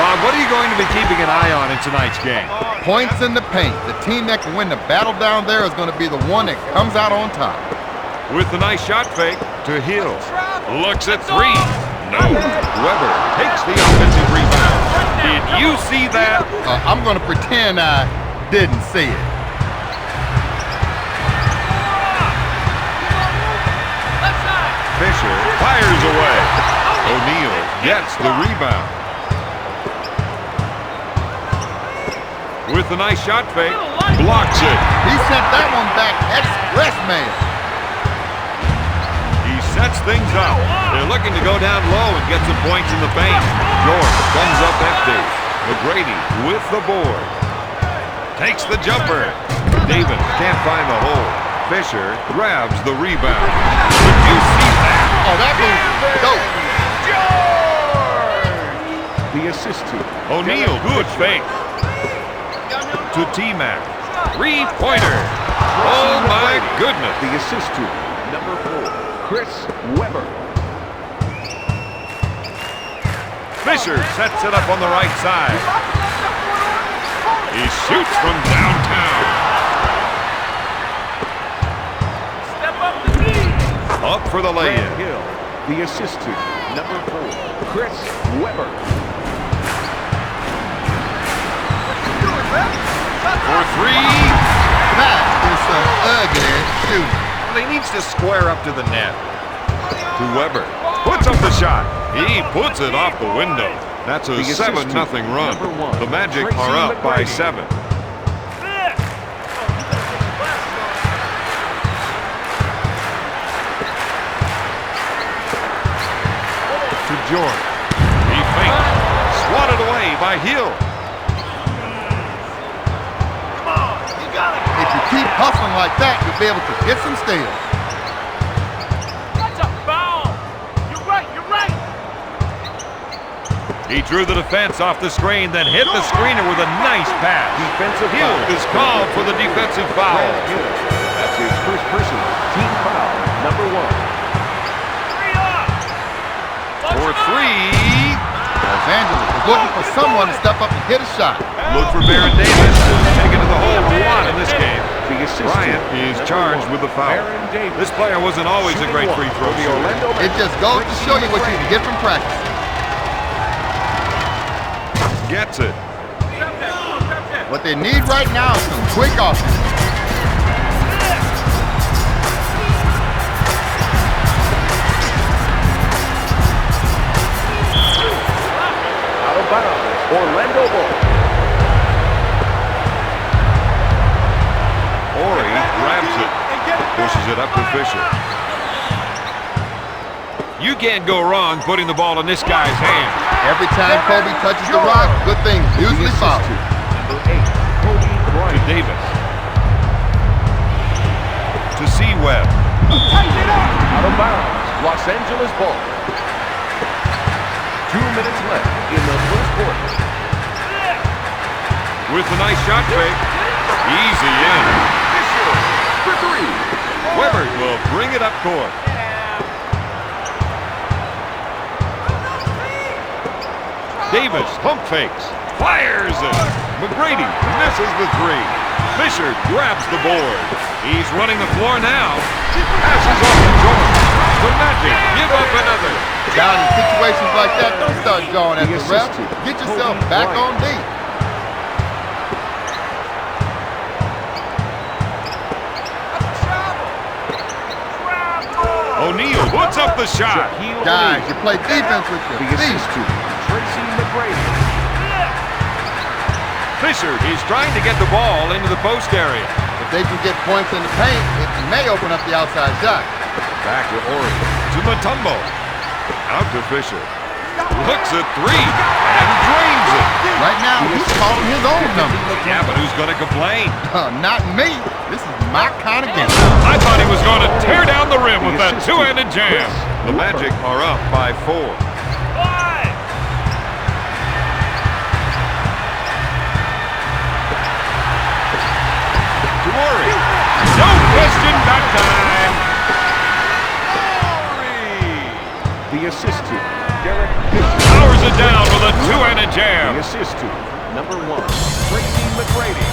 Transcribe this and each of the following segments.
Bob, what are you going to be keeping an eye on in tonight's game? Points in the paint. The team that can win the battle down there is going to be the one that comes out on top. With the nice shot fake to Hill. Looks at three. No. Weber takes the offensive rebound. Did you see that? I'm going to pretend I didn't see it. Fisher fires away. O'Neal gets the rebound. With the nice shot fake, blocks it. He sent that one back express, man. He sets things up. They're looking to go down low and get some points in the paint. George comes up empty. McGrady with the board. Takes the jumper. Davis can't find the hole. Fisher grabs the rebound. Did you see that? Oh, that was dope. The assist to O'Neal, good fake. To T-Mac. Three-pointer. Oh, my goodness. The assist to number 4, Chris Weber. Fisher sets it up on the right side. He shoots from downtown. Up for the lay-in. Hill, the assist to number 4, Chris Weber. For three. That is some ugly shooting. Well, he needs to square up to the net. To Weber. Puts up the shot. He puts it off the window. That's a 7-0 run. The Magic are up by 7. George. He faked. Swatted away by Hill. If you keep hustling like that, you'll be able to get some steals. That's a foul. You're right. You're right. He drew the defense off the screen, then hit the screener with a nice pass. Defensive Hill foul is called for the defensive foul. That's his first personal team foul, number 1. For three. Los Angeles is looking for someone to step up and hit a shot. Look for Baron Davis, who's taken to the hole a lot in this game. Bryant is charged with the foul. This player wasn't always a great free throw shooter. It just goes to show you what you can get from practice. Gets it. What they need right now is some quick offense. Orlando ball. Ori grabs it, pushes it up to Fisher. You can't go wrong putting the ball in this guy's hand. Every time Kobe touches the rock, good things usually follow. Number 8, Kobe To Bryant. Davis. To C-Webb. Out of bounds. Los Angeles ball. 2 minutes left in the first quarter. With the nice shot fake. Easy in. Fisher for 3. Weber will bring it up court. Davis pump fakes. Fires it. McGrady misses the 3. Fisher grabs the board. He's running the floor now. Passes off to George. The Magic give up another. Down in situations like that, don't start going at the ref. Get yourself back on D. O'Neal puts up the shot. Guys, you play defense with your The feet. assist to Tracy McGrady. Fisher is trying to get the ball into the post area. If they can get points in the paint, it may open up the outside shot. Back to Ori. To Mutombo. Out to Fisher. Looks at 3 and drains it. Right now, he's calling his own number. Yeah, but who's going to complain? Not me. This is my kind of game. I thought he was going to tear down the rim with that two-handed jam. The Magic are up by 4. To Ori. No question back time. The assist to Powers it down with a two-handed jam. The assist to number 1, Tracy McGrady.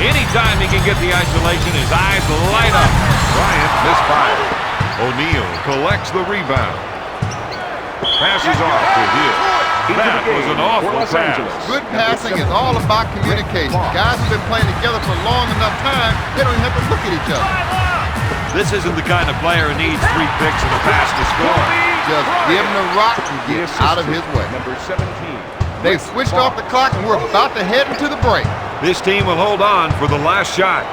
Anytime he can get the isolation, his eyes light up. Bryant misfired. O'Neal collects the rebound. Passes off to Hill. That was an awful pass. Good passing is all about communication. Guys have been playing together for long enough time, they don't even have to look at each other. This isn't the kind of player who needs 3 picks and a pass to score. Just give him the rock and get out of his way. Number 17. They switched off the clock and we're about to head into the break. This team will hold on for the last shot.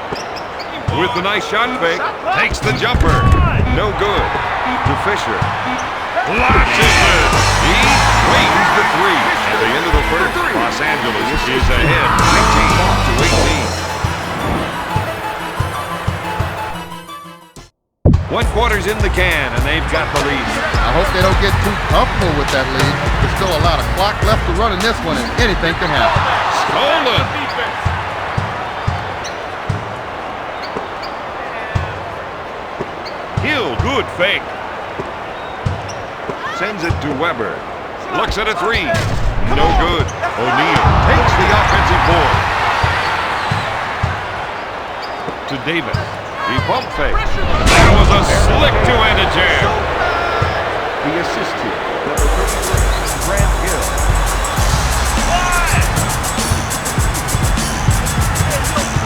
With the nice shot fake, takes the jumper. No good. To Fisher. Launches it. He swings the 3. At the end of the first, Los Angeles is ahead 19-18. 1 quarter's in the can, and they've got the lead. I hope they don't get too comfortable with that lead. There's still a lot of clock left to run in this one, and anything can happen. Stolen. Hill, good fake. Sends it to Weber. Looks at a 3. No good. O'Neal takes the offensive board. To Davis. He pump fakes. That was a slick two-handed jam. The assist to number 33, Grant Hill.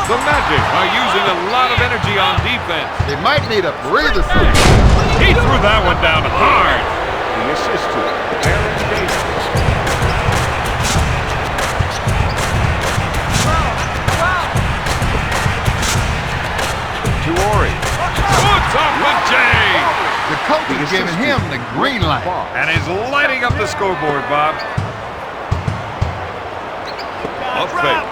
The Magic are using a lot of energy on defense. They might need a breather soon. He threw that one down hard. The assist to Aaron Davis. To Ori. Puts off the J. The coach is giving him the green light. And is lighting up the scoreboard, Bob. Up fake.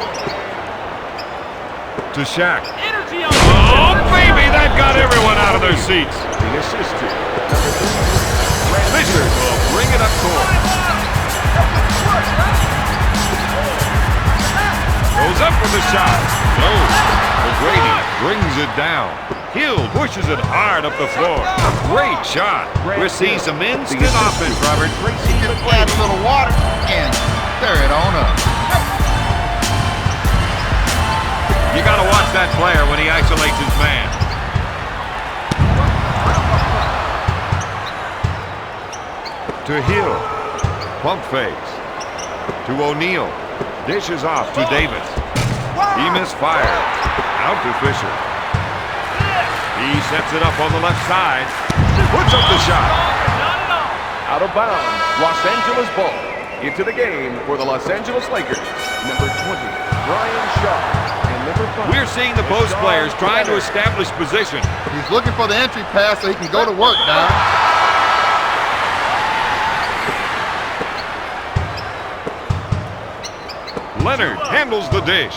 To Shaq. Oh, baby, that got everyone out of their seats. The assist to number 3, Fisher will bring it up court. Goes up for the shot. No. McGrady brings it down. Hill pushes it hard up the floor. Great shot. We're seeing some instant offense, Robert. He just add a little water and stir it on up. You got to watch that player when he isolates his man. To Hill. Pump fakes. To O'Neal. Dishes off to Davis. He misfired. Out to Fisher. He sets it up on the left side. Puts up the shot. out of bounds. Los Angeles ball. Into the game for the Los Angeles Lakers. Number 20, Brian Shaw. And number 5, we're seeing the post players trying to establish position. He's looking for the entry pass so he can go to work, Don. Leonard handles the dish.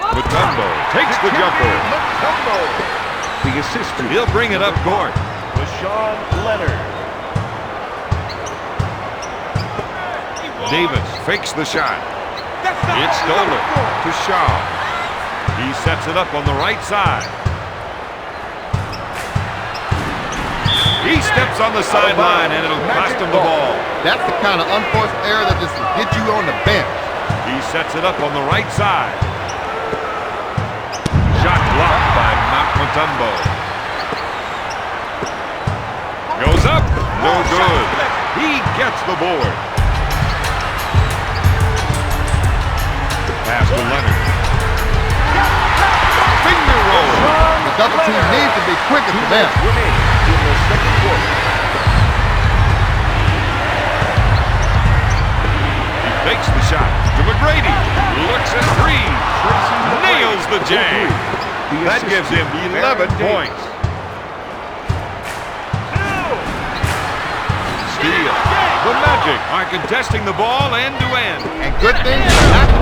Mutombo takes the jumper. Mutombo. The assist. He'll bring it up court. Sean Leonard. Davis fakes the shot. It's stolen to Shaw. He sets it up on the right side. He steps on the sideline and it'll cost him the ball. That's the kind of unforced error that just will get you on the bench. He sets it up on the right side. Shot blocked by Mutombo. Goes up, no good. He gets the board. Pass to Leonard. Finger roll. The double team needs to be quicker for them. In the second quarter. He fakes the shot to McGrady. Looks at three. Nails the J. That gives him 11 points. Steal. The Magic are contesting the ball end to end. And good things are happening.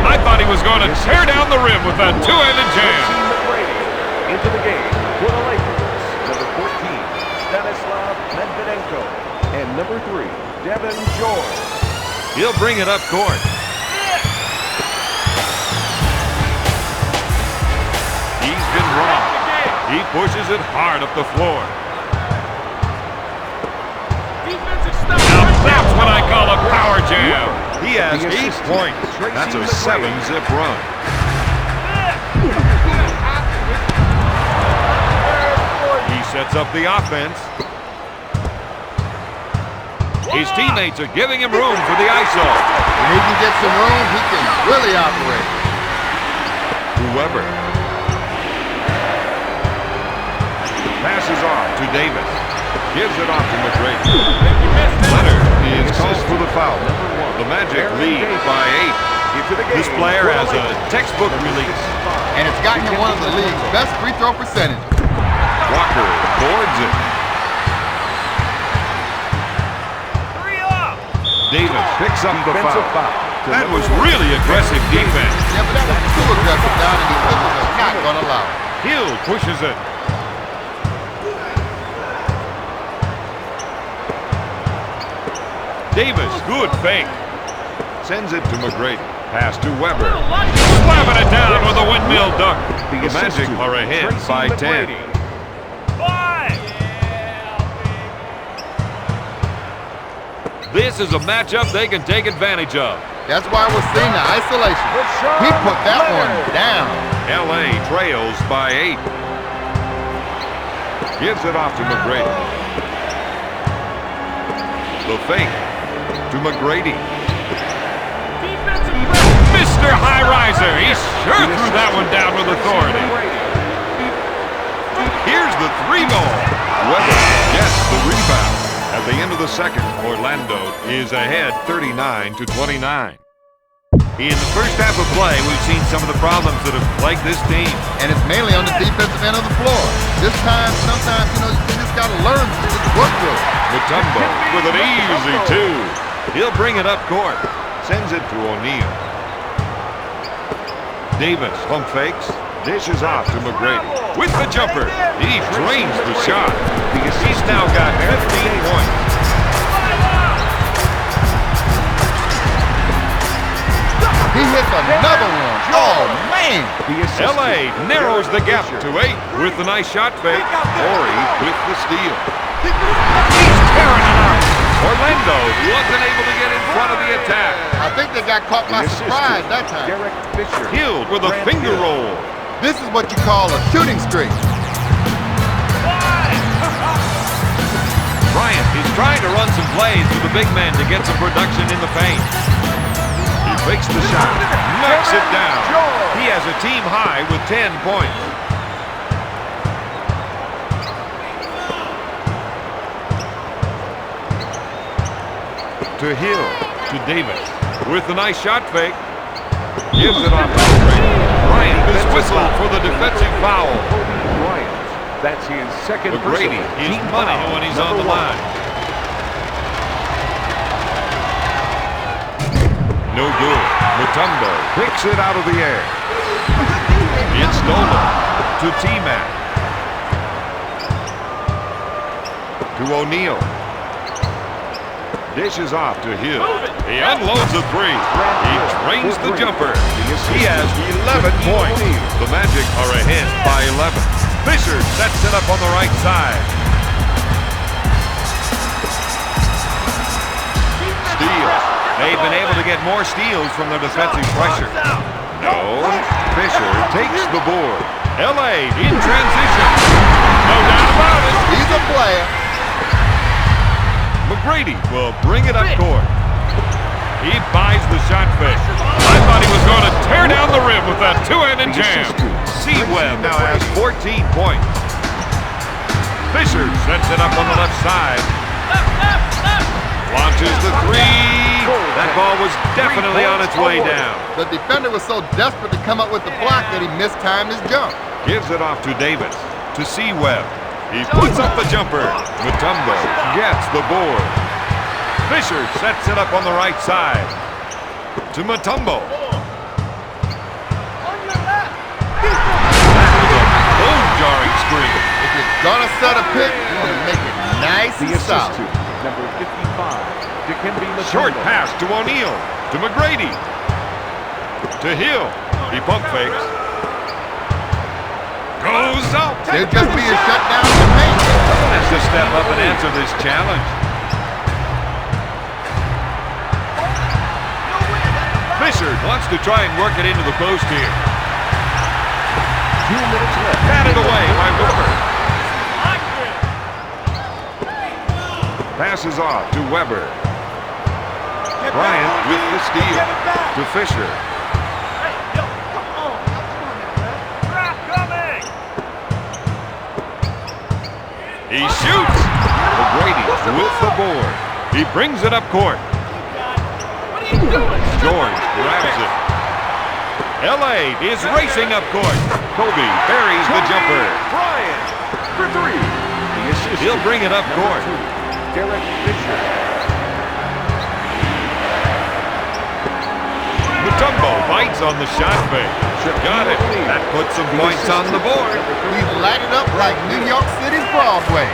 I thought he was going to tear down the rim with that two-handed jam. Into the game for the Lakers. Number 14, Stanislav Medvedenko. And number 3, Devin George. He'll bring it up court. pushes it hard up the floor. Defensive stop. Now that's what I call a power jam. He has The 8 assistant, points. Tracy That's a McGrady. 7-zip run. He sets up the offense. His teammates are giving him room for the ISO. When he can get some room, he can really operate. Whoever. Passes off to Davis. Gives it off to McGrady. Leonard is called for the foul. The Magic lead by 8. This player has a textbook release. And it's gotten him one of the league's best free throw percentages. Walker boards it. 3 up. Davis picks up the Defensive foul. foul. That was really aggressive defense. Yeah, but that was too aggressive down, and the officials are not going to allow it. Hill pushes it. Davis, good fake. Sends it to McGrady. Pass to Weber. Slamming it down with a windmill dunk. The Magic are ahead by 10. 5. This is a matchup they can take advantage of. That's why we're seeing the isolation. He put that one down. LA trails by 8. Gives it off to McGrady. The fake to McGrady. Mr. High Riser, he sure threw that one down with authority. Here's the 3 ball. Weber gets the rebound. At the end of the second, Orlando is ahead 39-29. In the first half of play, we've seen some of the problems that have plagued this team. And it's mainly on the defensive end of the floor. This time, sometimes, you just got to learn to just work with it. Mutombo with an easy 2. He'll bring it up court. Sends it to O'Neal. Davis pump fakes. Dishes off to McGrady. With the jumper. He drains the shot. He's now got 15 points. He hits another one. Oh, man. LA narrows the gap to 8 with the nice shot fake. Horry with the steal. He's tearing it up. Orlando wasn't able to get in front of the attack. I think they got caught by surprise that time. Hill with a finger roll. This is what you call a shooting streak. Bryant is trying to run some plays with the big man to get some production in the paint. He fakes the shot, knocks it down. He has a team high with 10 points. To Hill, to Davis, with a nice shot fake. Gives it off to McGrady. Bryant is whistled for the defensive foul. That's his second McGrady is money when he's on the line. No good. Mutombo picks it out of the air. It's stolen to T-Mac. To O'Neal. Dishes off to Hill. He unloads a 3. He drains the jumper. He has 11 points. The Magic are ahead by 11. Fisher sets it up on the right side. Steals. They've been able to get more steals from their defensive pressure. No. Fisher takes the board. LA in transition. No doubt about it. He's a player. McGrady will bring it up court. He buys the shot fake. I thought he was going to tear down the rim with that two-handed jam. Webb now has 14 points. Fisher sets it up on the left side. Launches the 3. That ball was definitely on its way down. The defender was so desperate to come up with the block that he mistimed his jump. Gives it off to Davis. To Webb. He puts up the jumper. Mutombo gets the board. Fisher sets it up on the right side. To Mutombo. That was a bone-jarring screen. If you're gonna set a pick, you want to make it nice and solid. Number 55, Short pass to O'Neal. To McGrady. To Hill. He pump fakes. Goes up. They're just being shut down in the paint. Someone has to step up and answer this challenge. Fisher wants to try and work it into the post here. 2 minutes left. Batted away by Würfe. Passes off to Weber. Bryant with the steal to Fisher. He shoots. O'Grady with the board. He brings it up court. What are you doing? George grabs it. LA is racing up court. Kobe buries the jumper. Bryant for 3. The assist. He'll bring it up court. Derek Fisher. Mutombo bites on the shot fake. Got it. That puts some points on the board. He's lighted up like New York City's Broadway.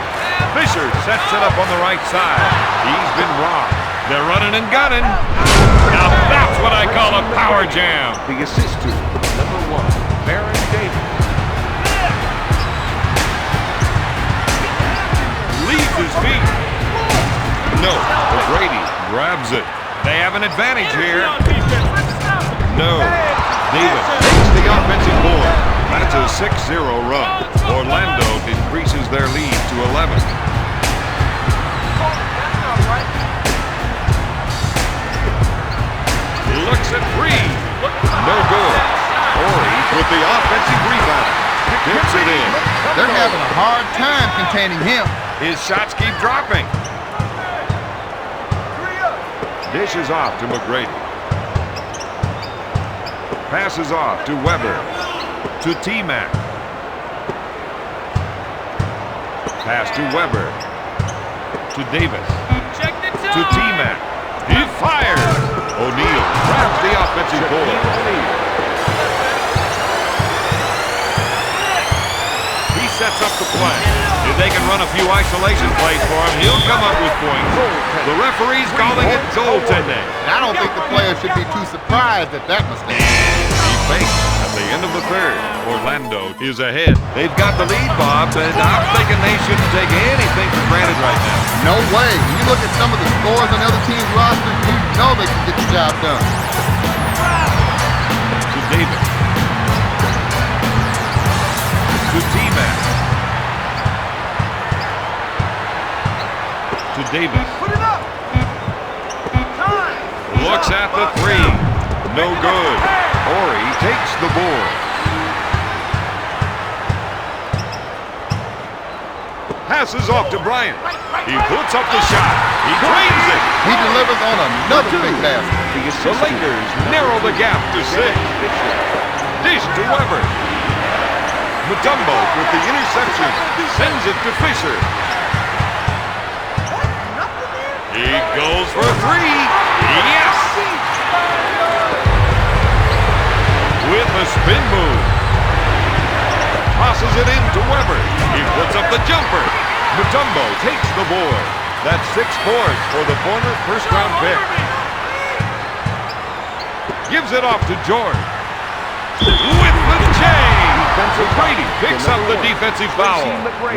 Fisher sets it up on the right side. He's been robbed. They're running and gunning. Now that's what I call a power jam. The assist to number 1, Baron Davis. Leaves his feet. No, O'Grady grabs it. They have an advantage here. No, Davis takes the offensive board. That's a 6-0 run. Orlando increases their lead to 11. Looks at 3. No good. Horry with the offensive rebound. Gets it in. They're having a hard time containing him. His shots keep dropping. Dishes off to McGrady. Passes off to Weber. To T-Mac. Pass to Weber. To Davis. To T-Mac. He fires. O'Neal grabs the offensive board. He sets up the play. If they can run a few isolation plays for him, he'll come up with points. The referee's calling it goaltending. I don't think the players should be too surprised at that mistake. He fakes at the end of the third. Orlando is ahead. They've got the lead, Bob, and I'm thinking they shouldn't take anything for granted right now. No way. When you look at some of the scores on other teams' rosters, you know they can get the job done. To Davis. To T-Mac. To Davis. Put it up. Time. Looks at the 3. No good. Horry takes the board. Passes off to Bryant. He puts up the shot. He drains it. He delivers on another big basket. The Lakers narrow the gap to 6. Dish to Weber. Mutombo with the interception. Sends it to Fisher. He goes for 3. Yes! With a spin move. Tosses it in to Weber. He puts up the jumper. Mutombo takes the board. That's 6 points for the former first-round pick. Gives it off to George. With the chain. Brady picks up the defensive foul.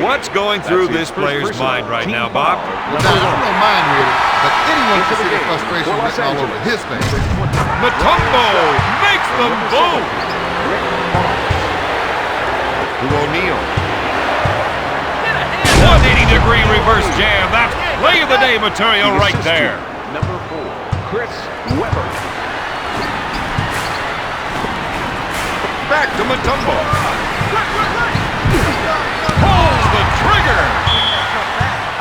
What's going through this player's mind right now, Bob? Now, I don't mind really, but anyone can see the frustration written all over his face. Mutombo makes them both. To O'Neal. 180-degree reverse jam. That's play of the day material right there. Number 4, Chris Weber. Back to Mutombo. Pulls the trigger.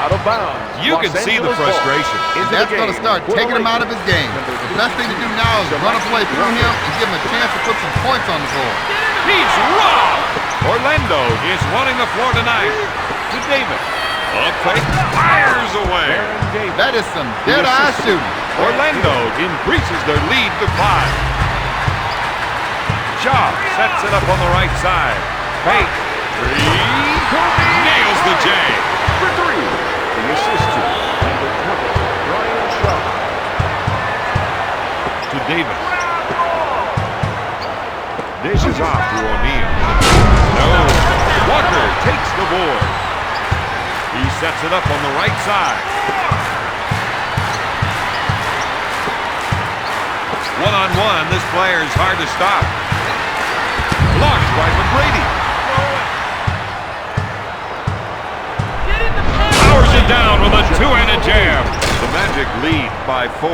Out of bounds. You can see the frustration. That's going to start taking him out of his game. The best thing to do now is run a play through him and give him a chance to put some points on the board. He's robbed. Orlando is running the floor tonight. To Davis. Up fake. Fires away. That is some dead-eye shooting. Orlando increases their lead to 5. Shaw sets it up on the right side. Fake. 3. Nails the J. For 3. The assist to number 20, Ryan Shaw. To Davis. Dishes off to O'Neal. No. Walker takes the board. He sets it up on the right side. One-on-one, this player is hard to stop. Blocked by McGrady. Powers it down with a two-handed jam. The Magic lead by 4.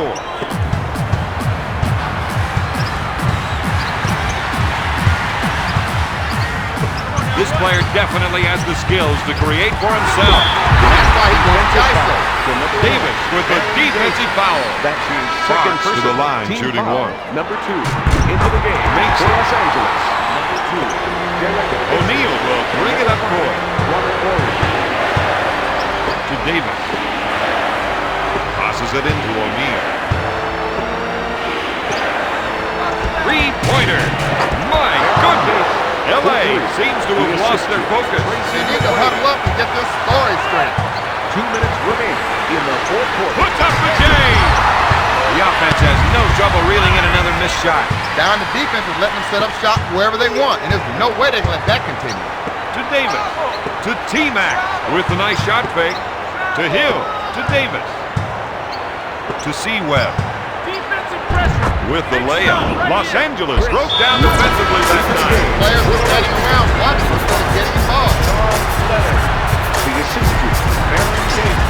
This player definitely has the skills to create for himself. That's why he went Dyson. Davis with a defensive foul. That's his second Fox to the line, team shooting foul. one. Number 2 into the game Makes for it. Los Angeles. Number 2, Derek O'Neal will bring it up court Robert Horry. to Davis. Passes it into O'Neal. Three-pointer. My goodness. L.A. seems to have lost their focus. They need to huddle up and get this story straight. 2 minutes remaining in the fourth quarter. Puts up the J. The offense has no trouble reeling in another missed shot. Down the defense is letting them set up shop wherever they want, and there's no way they can let that continue. To Davis. To T-Mac with the nice shot fake. To Hill. To Davis. To C-Webb. Defensive pressure. With the layup. Los Angeles broke down defensively that time. Players were standing around watching instead of getting involved. The assistant, Aaron James.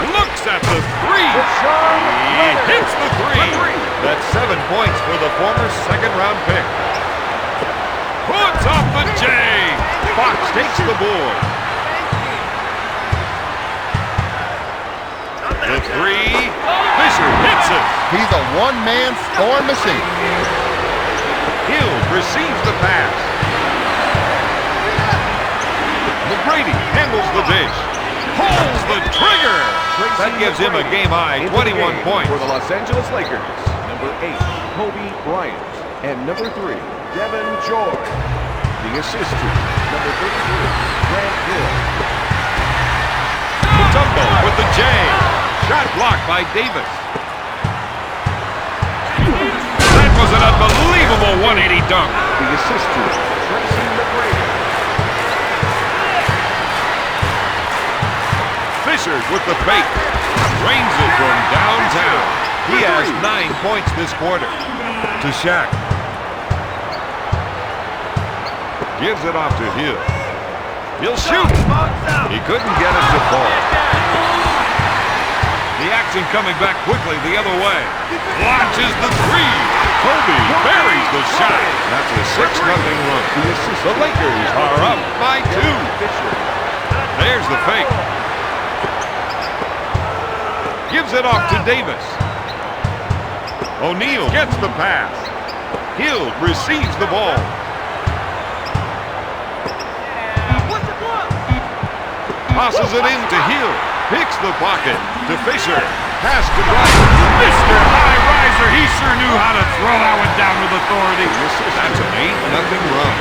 Looks at the three. He hits the three. That's 7 points for the former second-round pick. Puts up the J. Fox takes the board. The three. Fisher hits it. He's a one-man scoring machine. Hill receives the pass. McGrady handles the dish. Pulls the trigger. That gives him a game-high 21 points. For the Los Angeles Lakers, number 8, Kobe Bryant. And number 3, Devin George. The assistant, number 33, Grant Hill. Mutombo with the J. Shot blocked by Davis. That was an unbelievable 180 dunk. The assistant, Tracy McGrady. Fisher with the fake. Drains it from downtown. He has 9 points this quarter. To Shaq. Gives it off to Hill. He'll shoot. He couldn't get it to fall. The action coming back quickly the other way. Launches the three. Kobe buries the shot. That's a 6-0 run. The Lakers are up by 2. There's the fake. Gives it off to Davis. O'Neal gets the pass. Hill receives the ball. Passes it into Hill. Picks the pocket to Fisher. Pass to Bryant. Mr. High Riser. He sure knew how to throw that one down with authority. That's an 8-0 run.